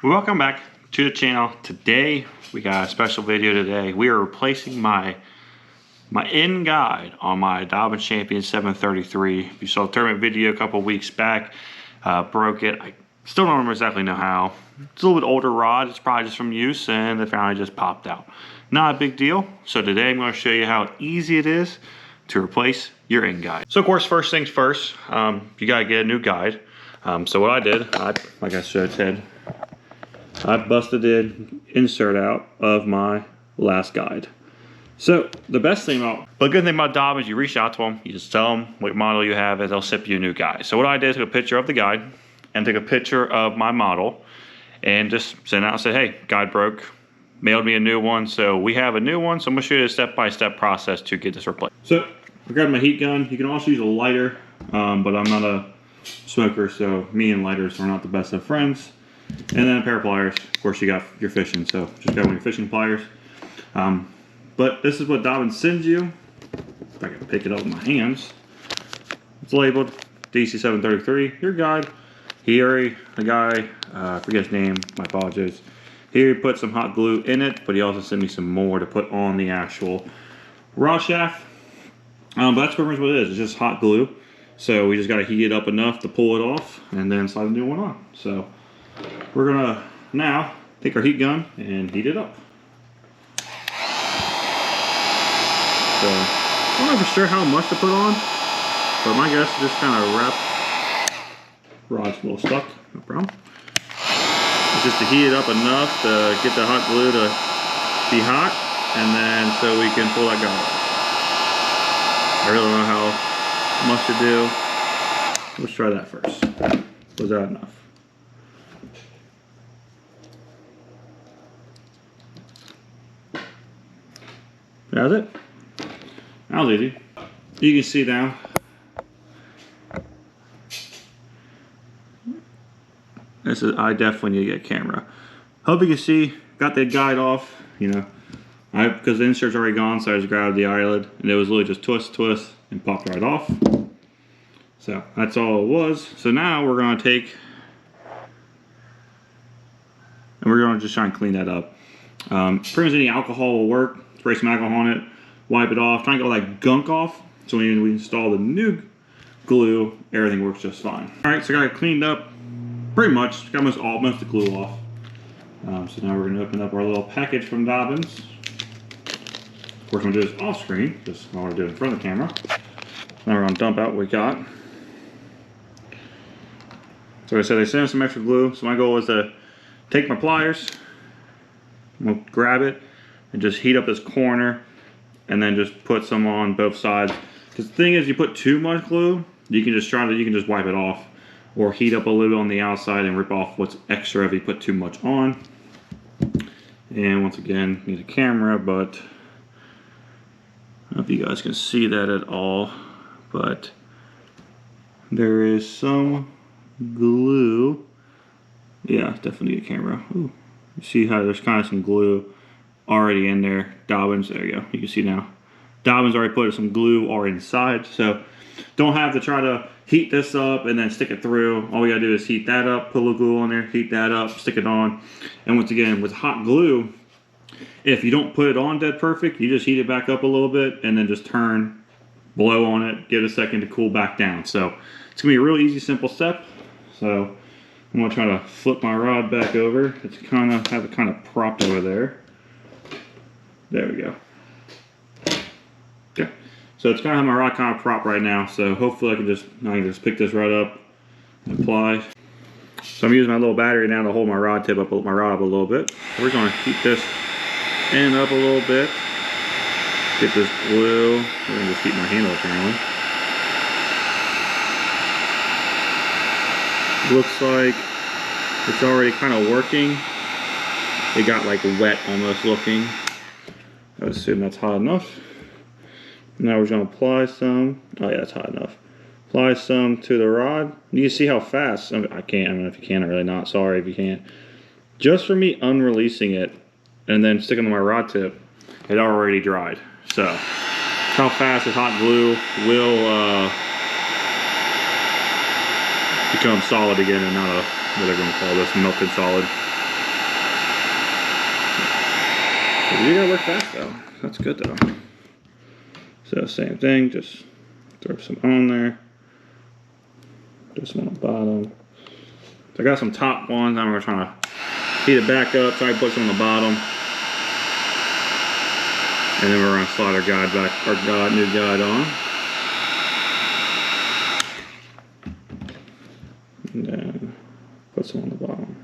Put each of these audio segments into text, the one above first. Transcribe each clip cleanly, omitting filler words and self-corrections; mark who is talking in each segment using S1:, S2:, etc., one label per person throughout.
S1: Welcome back to the channel. Today we got a special video. Today we are replacing my end guide on my Dobbins Champion 733. If you saw the tournament video a couple weeks back, broke it. I still don't exactly know how. It's a little bit older rod. It's probably just from use, and it finally just popped out. Not a big deal. So today I'm going to show you how easy it is to replace your end guide. So of course, first things first, you got to get a new guide. So what I did, like I said, I busted the insert out of my last guide. So the best thing about, but the good thing about Dobbins, you reach out to them, you just tell them what model you have, and they'll ship you a new guide. So what I did, took a picture of the guide and took a picture of my model and just sent out and said, hey, guide broke, mailed me a new one. So we have a new one. So I'm gonna show you a step-by-step process to get this replaced. So I grabbed my heat gun. You can also use a lighter, but I'm not a smoker, so me and lighters are not the best of friends. And then a pair of pliers. Of course, you got your fishing, so just grab one of your fishing pliers. But this is what Dobbins sends you. If I can pick it up with my hands. It's labeled DC733, your guide. Here, the guy, I forget his name, my apologies. Here he put some hot glue in it, but he also sent me some more to put on the actual rod shaft. But that's pretty much what it is. It's just hot glue. So we just got to heat it up enough to pull it off and then slide the new one on. So we're gonna now take our heat gun and heat it up. So I don't know for sure how much to put on, but my guess is just kind of wrap. Rod's a little stuck, no problem. It's just to heat it up enough to get the hot glue to be hot, and then so we can pull that guy off. I really don't know how much to do. Let's try that first. Was that enough? That's it. That was easy. You can see now. This is, I definitely need to get a camera. Hope you can see, got the guide off, you know. Because the insert's already gone, so I just grabbed the eyelid and it was literally just twist, and popped right off. So that's all it was. So now we're gonna take, and we're gonna just try and clean that up. Pretty much any alcohol will work. Spray some alcohol on it, wipe it off, try and get all that gunk off. So when we install the new glue, everything works just fine. All right, so I got it cleaned up pretty much. Got most of the glue off. So now we're gonna open up our little package from Dobbins. Of course, I'm gonna do this off screen, just I want to do it in front of the camera. Now we're gonna dump out what we got. So like I said, they sent us some extra glue. So my goal is to take my pliers, we'll grab it, and just heat up this corner, and then just put some on both sides. Because the thing is, you put too much glue, you can just wipe it off, or heat up a little bit on the outside and rip off what's extra if you put too much on. And once again, need a camera, but I don't know if you guys can see that at all, but there is some glue. Yeah, definitely need a camera. Ooh. You see how there's kind of some glue already in there. Dobbins, there you go, you can see now. Dobbins already put some glue already inside, so don't have to try to heat this up and then stick it through. All we gotta do is heat that up, put a little glue on there, heat that up, stick it on. And once again, with hot glue, if you don't put it on dead perfect, you just heat it back up a little bit and then just turn, blow on it, give it a second to cool back down. So it's gonna be a real easy, simple step. So I'm gonna try to flip my rod back over. It's kind of have it kind of propped over there. There we go. Okay, so it's kind of have my rod kind of propped right now. So hopefully I can just pick this rod up and apply. So I'm using my little battery now to hold my rod tip up, a little bit. We're gonna heat this end up a little bit. Get this glue. We're gonna just heat my handle apparently. Looks like it's already kind of working. It got like wet almost looking. I assume that's hot enough. Now we're gonna apply some. Oh yeah, that's hot enough. Apply some to the rod. You see how fast? I can't. I don't know if you can or really not. Sorry if you can't. Just for me unreleasing it and then sticking to my rod tip, it already dried. So how fast this hot glue will become solid again and not a, what they're going to call this, melted solid. You gotta work fast though. That's good though. So same thing, just throw some on there. Do some on the bottom. So I got some top ones. Now we're trying to heat it back up. So I put some on the bottom. And then we're gonna slide our guide back, our new guide on. And then put some on the bottom.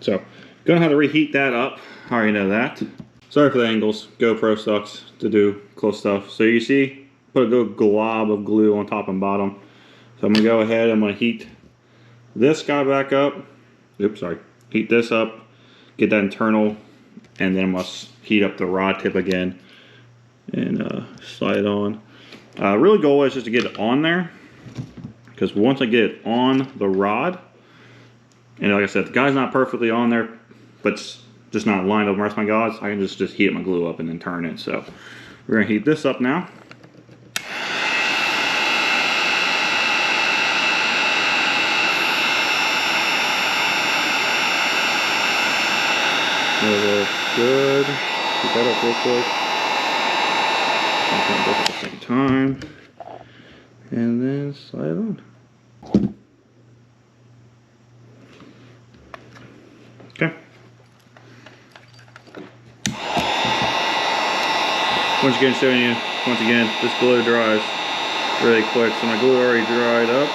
S1: So, gonna have to reheat that up. I already know that. Sorry for the angles. GoPro sucks to do close stuff. So you see, put a good glob of glue on top and bottom. So I'm gonna go ahead, I'm gonna heat this guy back up. Oops, sorry. Heat this up, get that internal, and then I must heat up the rod tip again and slide it on. Really goal is just to get it on there, because once I get it on the rod, and like I said, the guy's not perfectly on there, but it's just not lined up with the rest of my guides, I can just heat my glue up and then turn it. So we're gonna heat this up now. That looks good. Heat that up real quick. Both at the same time. And then slide it on. Okay. Once again, showing you, once again, this glue dries really quick. So my glue already dried up.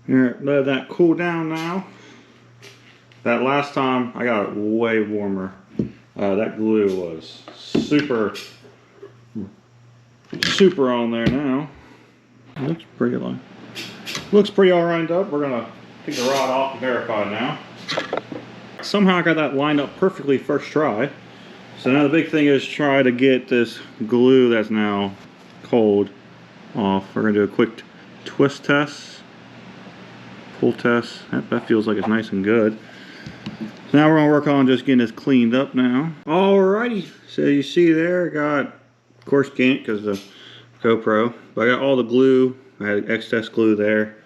S1: Alright, let that cool down now. That last time I got it way warmer. That glue was super on there now. Looks pretty long. Looks pretty all lined up. We're gonna take the rod off and verify now. Somehow I got that lined up perfectly first try. So now the big thing is try to get this glue that's now cold off. We're gonna do a quick twist test. Pull test. That feels like it's nice and good. So now we're gonna work on just getting this cleaned up now. Alrighty, so you see there, I got, of course can't because of the GoPro, but I got all the glue. I had excess glue there.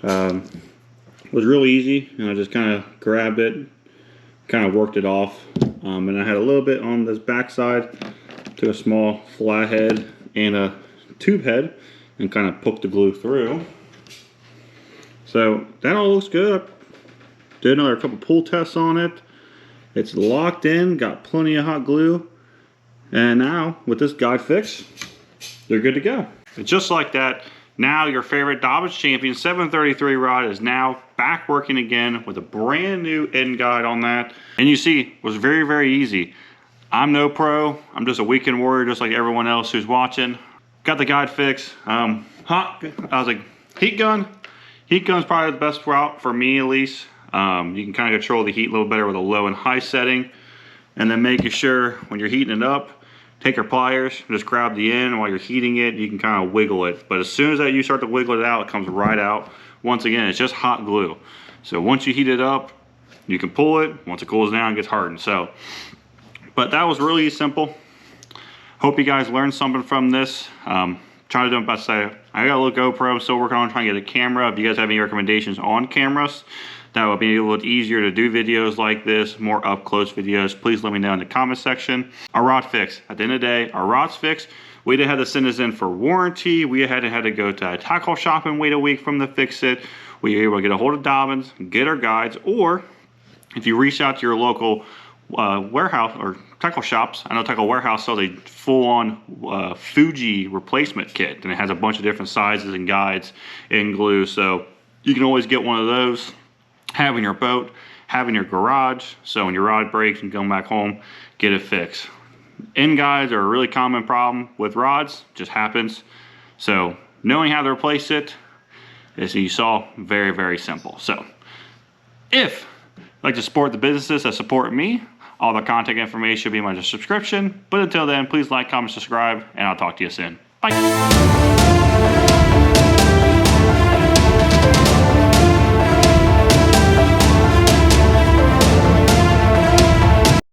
S1: It was real easy, and I just kind of grabbed it, kind of worked it off, and I had a little bit on this back side, took a small flathead and a tube head, and kind of poked the glue through. So that all looks good. Did another couple pull tests on it. It's locked in, got plenty of hot glue. And now with this guide fix, you're good to go. And just like that, now your favorite Dobbins Champion 733 rod is now back working again with a brand new end guide on that. And you see, it was very, very easy. I'm no pro. I'm just a weekend warrior just like everyone else who's watching. Got the guide fix. I was like, heat gun. Heat gun's probably the best route for me at least. You can kind of control the heat a little better with a low and high setting. And then making sure when you're heating it up, take your pliers, just grab the end while you're heating it, you can kind of wiggle it. But as soon as you start to wiggle it out, it comes right out. Once again, it's just hot glue. So once you heat it up, you can pull it. Once it cools down, it gets hardened. So, but that was really simple. Hope you guys learned something from this. Trying to do my best. I got a little GoPro. I'm still working on trying to get a camera. If you guys have any recommendations on cameras that will be a little easier to do videos like this, more up close videos, please let me know in the comment section. Our rod fix. At the end of the day, our rod's fixed. We didn't have to send this in for warranty. We had to go to a tackle shop and wait a week from the fix it. We were able to get a hold of Dobbins, get our guides, or if you reach out to your local warehouse or tackle shops. I know Tackle Warehouse sells a full-on Fuji replacement kit, and it has a bunch of different sizes and guides and glue. So you can always get one of those, have in your boat, have in your garage. So when your rod breaks and come back home, get it fixed. End guides are a really common problem with rods. Just happens. So knowing how to replace it, as you saw, very, very simple. So if you'd like to support the businesses that support me, all the contact information will be in my description. But until then, please like, comment, subscribe, and I'll talk to you soon. Bye.